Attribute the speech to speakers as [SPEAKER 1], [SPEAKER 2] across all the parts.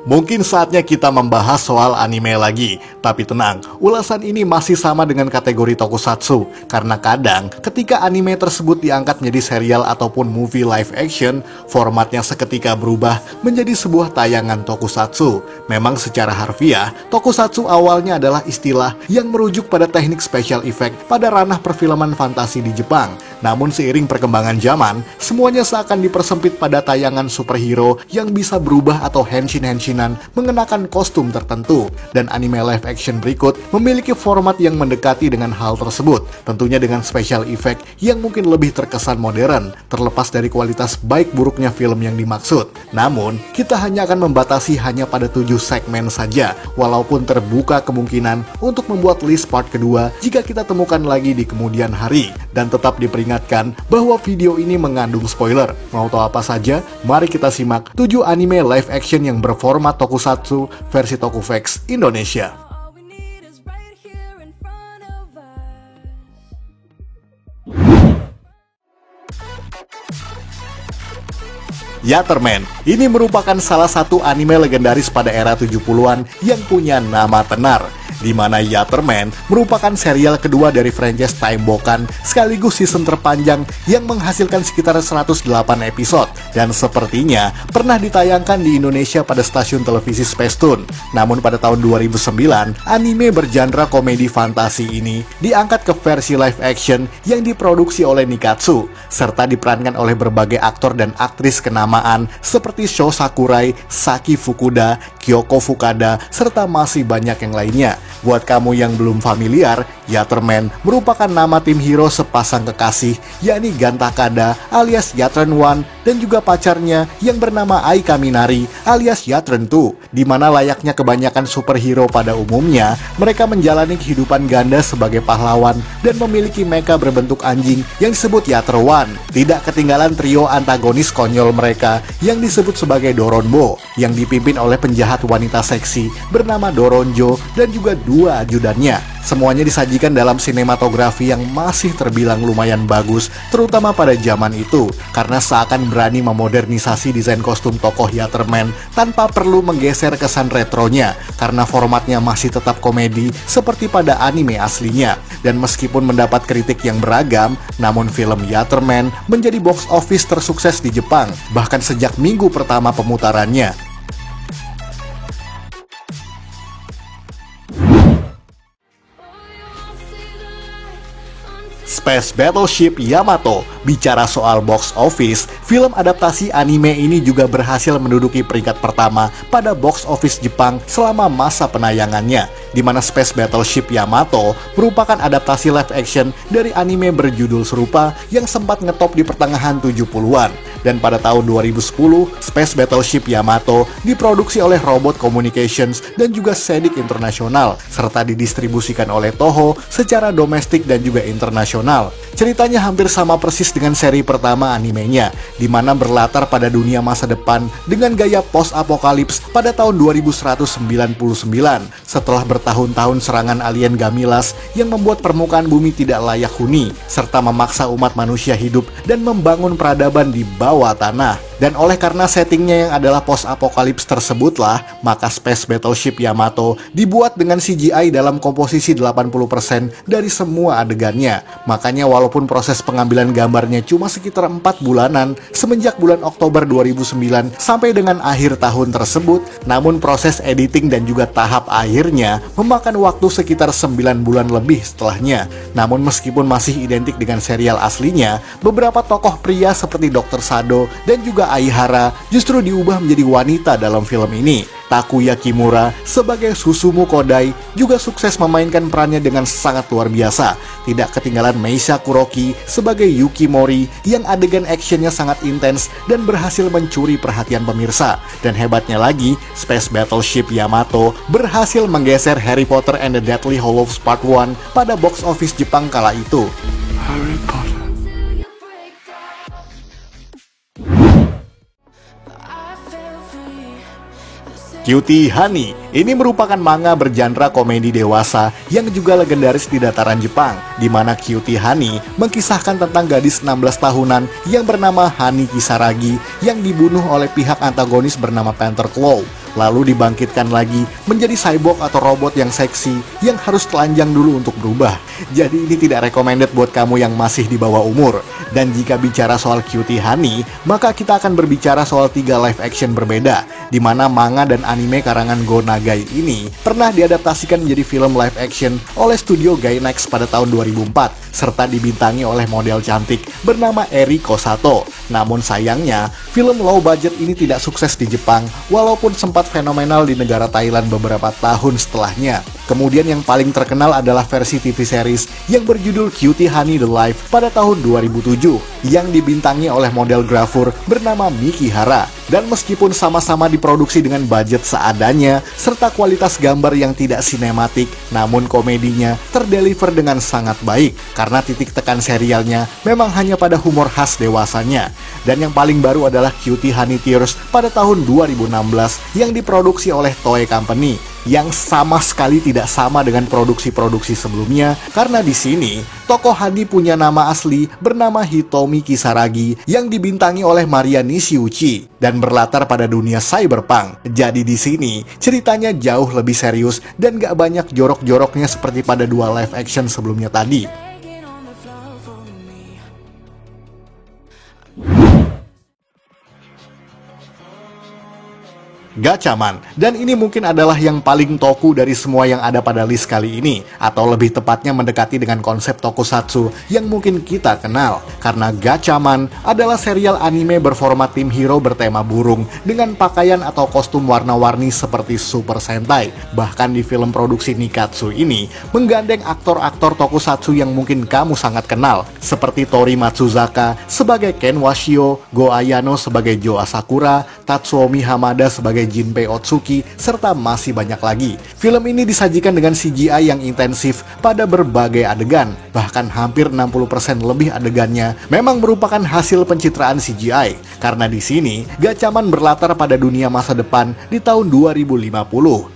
[SPEAKER 1] Mungkin saatnya kita membahas soal anime lagi. Tapi tenang, ulasan ini masih sama dengan kategori tokusatsu. Karena kadang, ketika anime tersebut diangkat menjadi serial ataupun movie live action, formatnya seketika berubah menjadi sebuah tayangan tokusatsu. Memang secara harfiah, tokusatsu awalnya adalah istilah yang merujuk pada teknik special effect pada ranah perfilman fantasi di Jepang. Namun seiring perkembangan zaman, semuanya seakan dipersempit pada tayangan superhero yang bisa berubah atau henshin-henshinan mengenakan kostum tertentu. Dan anime live action berikut memiliki format yang mendekati dengan hal tersebut, tentunya dengan special effect yang mungkin lebih terkesan modern, terlepas dari kualitas baik buruknya film yang dimaksud. Namun, kita hanya akan membatasi hanya pada 7 segmen saja, walaupun terbuka kemungkinan untuk membuat list part kedua jika kita temukan lagi di kemudian hari. Dan tetap diperingatkan bahwa video ini mengandung spoiler. Mau tahu apa saja? Mari kita simak 7 anime live action yang berformat tokusatsu versi Tokuvex Indonesia. Yatterman, ini merupakan salah satu anime legendaris pada era 70-an yang punya nama tenar, di mana Yatterman merupakan serial kedua dari franchise Time Bokan sekaligus season terpanjang yang menghasilkan sekitar 108 episode dan sepertinya pernah ditayangkan di Indonesia pada stasiun televisi Spacetoon. Namun pada tahun 2009, anime bergenre komedi fantasi ini diangkat ke versi live action yang diproduksi oleh Nikatsu serta diperankan oleh berbagai aktor dan aktris kenamaan seperti Sho Sakurai, Saki Fukuda, Kyoko Fukada, serta masih banyak yang lainnya. Buat kamu yang belum familiar, Yatterman merupakan nama tim hero sepasang kekasih, yakni Ganta Kada alias Yattern One dan juga pacarnya yang bernama Ai Kaminari alias Yattern Two, di mana layaknya kebanyakan superhero pada umumnya, mereka menjalani kehidupan ganda sebagai pahlawan dan memiliki mecha berbentuk anjing yang disebut Yattern One. Tidak ketinggalan trio antagonis konyol mereka yang disebut sebagai Doronbo, yang dipimpin oleh penjahat wanita seksi bernama Doronjo dan juga 2 ajudannya. Semuanya disajikan dalam sinematografi yang masih terbilang lumayan bagus, terutama pada zaman itu, karena seakan berani memodernisasi desain kostum tokoh Yatterman tanpa perlu menggeser kesan retronya, karena formatnya masih tetap komedi seperti pada anime aslinya. Dan meskipun mendapat kritik yang beragam, namun film Yatterman menjadi box office tersukses di Jepang, bahkan sejak minggu pertama pemutarannya. Space Battleship Yamato. Bicara soal box office, film adaptasi anime ini juga berhasil menduduki peringkat pertama pada box office Jepang selama masa penayangannya, di mana Space Battleship Yamato merupakan adaptasi live action dari anime berjudul serupa yang sempat ngetop di pertengahan 70-an. Dan pada tahun 2010, Space Battleship Yamato diproduksi oleh Robot Communications dan juga Sedik International, serta didistribusikan oleh Toho secara domestik dan juga internasional. Ceritanya hampir sama persis dengan seri pertama animenya, di mana berlatar pada dunia masa depan dengan gaya post-apokalips pada tahun 2199, setelah bertahun-tahun serangan alien Gamilas yang membuat permukaan bumi tidak layak huni, serta memaksa umat manusia hidup dan membangun peradaban di bawah tanah. Dan oleh karena settingnya yang adalah post-apokalips tersebutlah, maka Space Battleship Yamato dibuat dengan CGI dalam komposisi 80% dari semua adegannya. Makanya walaupun proses pengambilan gambarnya cuma sekitar 4 bulanan semenjak bulan Oktober 2009 sampai dengan akhir tahun tersebut, namun proses editing dan juga tahap akhirnya memakan waktu sekitar 9 bulan lebih setelahnya. Namun meskipun masih identik dengan serial aslinya, beberapa tokoh pria seperti Dr. Sado dan juga Aihara justru diubah menjadi wanita dalam film ini. Takuya Kimura sebagai Susumu Kodai juga sukses memainkan perannya dengan sangat luar biasa. Tidak ketinggalan Meisha Kuroki sebagai Yuki Mori yang adegan actionnya sangat intens dan berhasil mencuri perhatian pemirsa. Dan hebatnya lagi, Space Battleship Yamato berhasil menggeser Harry Potter and the Deathly Hallows Part 1 pada box office Jepang kala itu.
[SPEAKER 2] Harry Potter.
[SPEAKER 1] Cutie Honey ini merupakan manga bergenre komedi dewasa yang juga legendaris di dataran Jepang, di mana Cutie Honey mengkisahkan tentang gadis 16 tahunan yang bernama Hani Kisaragi yang dibunuh oleh pihak antagonis bernama Panther Claw, lalu dibangkitkan lagi menjadi cyborg atau robot yang seksi yang harus telanjang dulu untuk berubah. Jadi ini tidak recommended buat kamu yang masih di bawah umur. Dan jika bicara soal Cutie Honey, maka kita akan berbicara soal 3 live action berbeda, di mana manga dan anime karangan Go Nagai ini pernah diadaptasikan menjadi film live action oleh studio Gainax pada tahun 2004, serta dibintangi oleh model cantik bernama Eriko Sato. Namun sayangnya, film low budget ini tidak sukses di Jepang, walaupun sempat fenomenal di negara Thailand beberapa tahun setelahnya. Kemudian yang paling terkenal adalah versi TV series yang berjudul Cutie Honey The Life pada tahun 2007, yang dibintangi oleh model grafur bernama Miki Hara. Dan meskipun sama-sama diproduksi dengan budget seadanya, serta kualitas gambar yang tidak sinematik, namun komedinya terdeliver dengan sangat baik, karena titik tekan serialnya memang hanya pada humor khas dewasanya. Dan yang paling baru adalah Cutie Honey Tears pada tahun 2016 yang diproduksi oleh Toei Company, yang sama sekali tidak sama dengan produksi-produksi sebelumnya, karena di sini tokoh Hani punya nama asli bernama Hitomi Kisaragi yang dibintangi oleh Maria Nishiuchi dan berlatar pada dunia cyberpunk. Jadi di sini ceritanya jauh lebih serius dan gak banyak jorok-joroknya seperti pada 2 live action sebelumnya tadi. Gatchaman, dan ini mungkin adalah yang paling toku dari semua yang ada pada list kali ini, atau lebih tepatnya mendekati dengan konsep tokusatsu yang mungkin kita kenal, karena Gatchaman adalah serial anime berformat tim hero bertema burung dengan pakaian atau kostum warna-warni seperti Super Sentai. Bahkan di film produksi Nikkatsu ini menggandeng aktor-aktor tokusatsu yang mungkin kamu sangat kenal, seperti Tori Matsuzaka sebagai Ken Washio, Go Ayano sebagai Jo Asakura, Tatsuomi Hamada sebagai Jinpei Otsuki, serta masih banyak lagi. Film ini disajikan dengan CGI yang intensif pada berbagai adegan, bahkan hampir 60% lebih adegannya memang merupakan hasil pencitraan CGI. Karena di sini Gatchaman berlatar pada dunia masa depan di tahun 2050,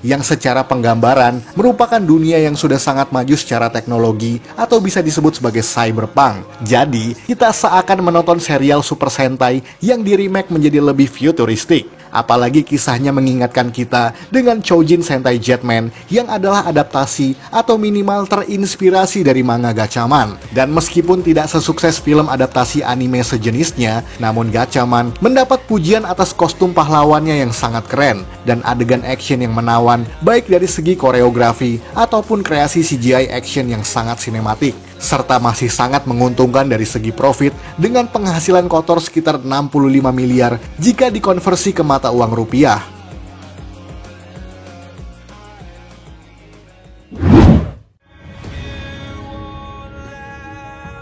[SPEAKER 1] yang secara penggambaran merupakan dunia yang sudah sangat maju secara teknologi atau bisa disebut sebagai cyberpunk. Jadi, kita seakan menonton serial Super Sentai yang di remake menjadi lebih futuristik. Apalagi kisahnya mengingatkan kita dengan Chojin Sentai Jetman yang adalah adaptasi atau minimal terinspirasi dari manga Gatchaman. Dan meskipun tidak sesukses film adaptasi anime sejenisnya, namun Gatchaman mendapat pujian atas kostum pahlawannya yang sangat keren dan adegan action yang menawan, baik dari segi koreografi ataupun kreasi CGI action yang sangat sinematik, serta masih sangat menguntungkan dari segi profit dengan penghasilan kotor sekitar 65 miliar jika dikonversi ke mata uang rupiah.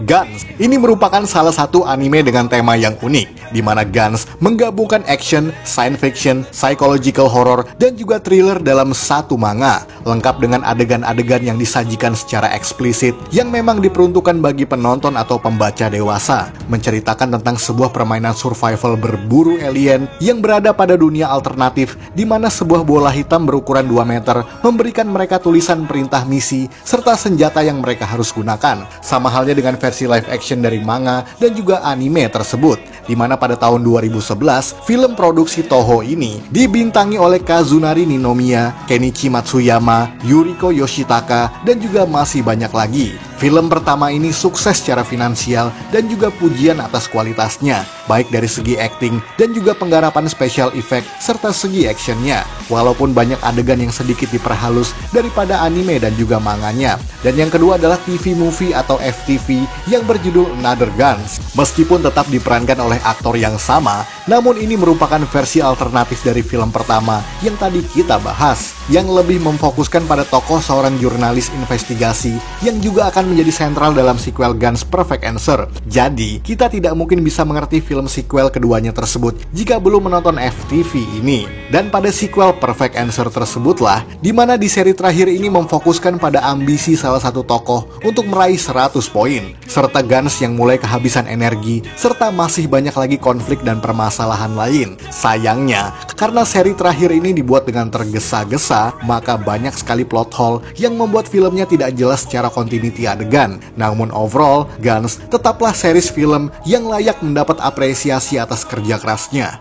[SPEAKER 1] Guns ini merupakan salah satu anime dengan tema yang unik, di mana Guns menggabungkan action, science fiction, psychological horror, dan juga thriller dalam satu manga, lengkap dengan adegan-adegan yang disajikan secara eksplisit yang memang diperuntukkan bagi penonton atau pembaca dewasa, menceritakan tentang sebuah permainan survival berburu alien yang berada pada dunia alternatif, di mana sebuah bola hitam berukuran 2 meter memberikan mereka tulisan perintah misi serta senjata yang mereka harus gunakan, sama halnya dengan versi live action dari manga dan juga anime tersebut, di mana pada tahun 2011 film produksi Toho ini dibintangi oleh Kazunari Ninomiya, Kenichi Matsuyama, Yuriko Yoshitaka, dan juga masih banyak lagi. Film pertama ini sukses secara finansial dan juga pujian atas kualitasnya, baik dari segi acting dan juga penggarapan special effect serta segi actionnya, walaupun banyak adegan yang sedikit diperhalus daripada anime dan juga manganya. Dan yang kedua adalah TV movie atau FTV yang berjudul Another Guns. Meskipun tetap diperankan oleh aktor yang sama, namun ini merupakan versi alternatif dari film pertama yang tadi kita bahas, yang lebih memfokuskan pada tokoh seorang jurnalis investigasi yang juga akan menjadi sentral dalam sequel Guns Perfect Answer. Jadi, kita tidak mungkin bisa mengerti film sequel keduanya tersebut jika belum menonton FTV ini. Dan pada sequel Perfect Answer tersebutlah, di mana di seri terakhir ini memfokuskan pada ambisi salah satu tokoh untuk meraih 100 poin, serta Guns yang mulai kehabisan energi, serta masih banyak lagi konflik dan permasalahan lain. Sayangnya, Karena seri terakhir ini dibuat dengan tergesa-gesa, maka banyak sekali plot hole yang membuat filmnya tidak jelas secara continuity adegan. Namun overall, Guns tetaplah series film yang layak mendapat apresiasi atas kerja kerasnya.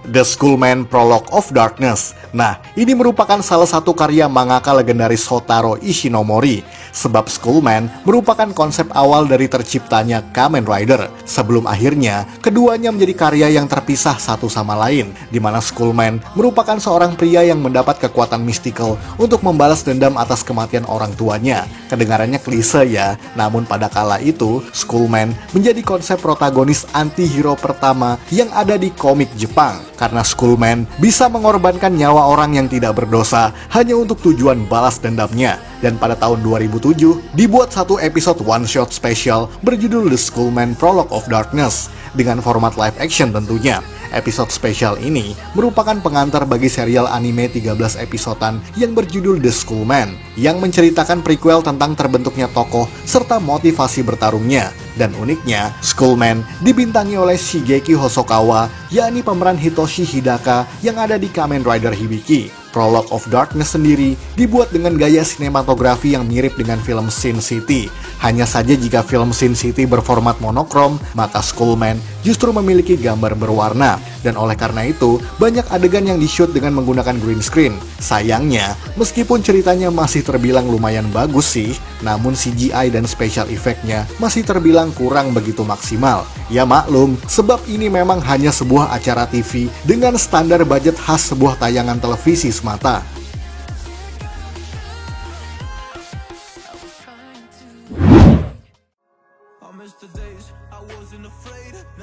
[SPEAKER 1] The Schoolman Prologue of Darkness. Nah, ini merupakan salah satu karya mangaka legendaris Shotaro Ishinomori. Sebab Schoolman merupakan konsep awal dari terciptanya Kamen Rider. Sebelum akhirnya, keduanya menjadi karya yang terpisah satu sama lain, di mana Schoolman merupakan seorang pria yang mendapat kekuatan mistikal untuk membalas dendam atas kematian orang tuanya. Kedengarannya klise ya, namun pada kala itu, Schoolman menjadi konsep protagonis anti-hero pertama yang ada di komik Jepang. Karena Schoolman bisa mengorbankan nyawa orang yang tidak berdosa hanya untuk tujuan balas dendamnya. Dan pada tahun 2007, dibuat satu episode one-shot spesial berjudul The Schoolman Prologue of Darkness, dengan format live action tentunya. Episode spesial ini merupakan pengantar bagi serial anime 13 episodean yang berjudul The Schoolman, yang menceritakan prequel tentang terbentuknya tokoh serta motivasi bertarungnya. Dan uniknya, Schoolman dibintangi oleh Shigeki Hosokawa, yakni pemeran Hitoshi Hidaka yang ada di Kamen Rider Hibiki. Prologue of Darkness sendiri dibuat dengan gaya sinematografi yang mirip dengan film Sin City. Hanya saja jika film Sin City berformat monokrom, maka Schoolman justru memiliki gambar berwarna. Dan oleh karena itu, banyak adegan yang di-shoot dengan menggunakan green screen. Sayangnya, meskipun ceritanya masih terbilang lumayan bagus sih, namun CGI dan special effect-nya masih terbilang kurang begitu maksimal. Ya maklum, sebab ini memang hanya sebuah acara TV dengan standar budget khas sebuah tayangan televisi semata.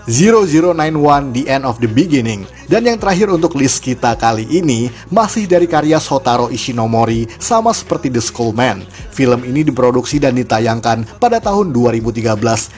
[SPEAKER 1] 0091 The End of the Beginning. Dan yang terakhir untuk list kita kali ini masih dari karya Shotaro Ishinomori, sama seperti The Schoolman. Film ini diproduksi dan ditayangkan pada tahun 2013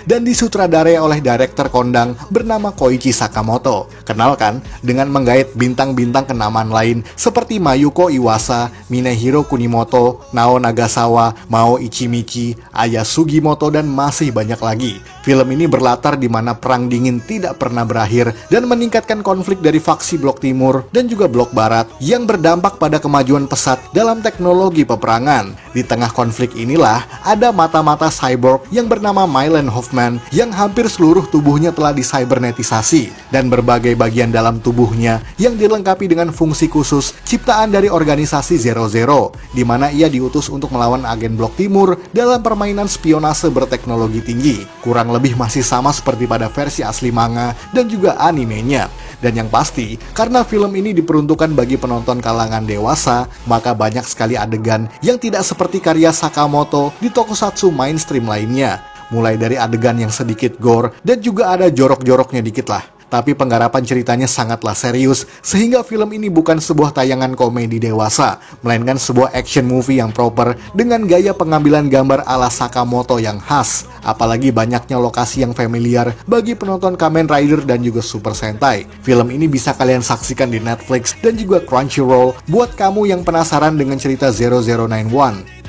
[SPEAKER 1] dan disutradarai oleh direktur kondang bernama Koichi Sakamoto. Kenalkan dengan menggait bintang-bintang kenamaan lain seperti Mayuko Iwasa, Minehiro Kunimoto, Nao Nagasawa, Mao Ichimichi, Aya Sugimoto, dan masih banyak lagi. Film ini berlatar di mana perang dingin tidak pernah berakhir dan meningkatkan konflik dari faksi Blok Timur dan juga Blok Barat yang berdampak pada kemajuan pesat dalam teknologi peperangan. Di tengah konflik inilah ada mata-mata cyborg yang bernama Mylan Hoffman yang hampir seluruh tubuhnya telah dicybernetisasi dan berbagai bagian dalam tubuhnya yang dilengkapi dengan fungsi khusus ciptaan dari organisasi 00, di mana ia diutus untuk melawan agen Blok Timur dalam permainan spionase berteknologi tinggi. Kurang lebih masih sama seperti pada versi asli manga dan juga animenya. Dan yang pasti, karena film ini diperuntukkan bagi penonton kalangan dewasa, maka banyak sekali adegan yang tidak seperti karya Sakamoto di tokusatsu mainstream lainnya. Mulai dari adegan yang sedikit gore dan juga ada jorok-joroknya dikit lah. Tapi penggarapan ceritanya sangatlah serius, sehingga film ini bukan sebuah tayangan komedi dewasa, melainkan sebuah action movie yang proper dengan gaya pengambilan gambar ala Sakamoto yang khas. Apalagi banyaknya lokasi yang familiar bagi penonton Kamen Rider dan juga Super Sentai. Film ini bisa kalian saksikan di Netflix dan juga Crunchyroll buat kamu yang penasaran dengan cerita 0091.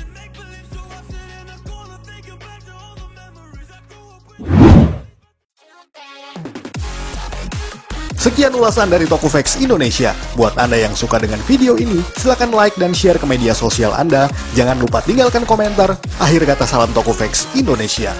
[SPEAKER 1] Sekian ulasan dari Tokufex Indonesia. Buat Anda yang suka dengan video ini, silahkan like dan share ke media sosial Anda. Jangan lupa tinggalkan komentar. Akhir kata, salam Tokufex Indonesia.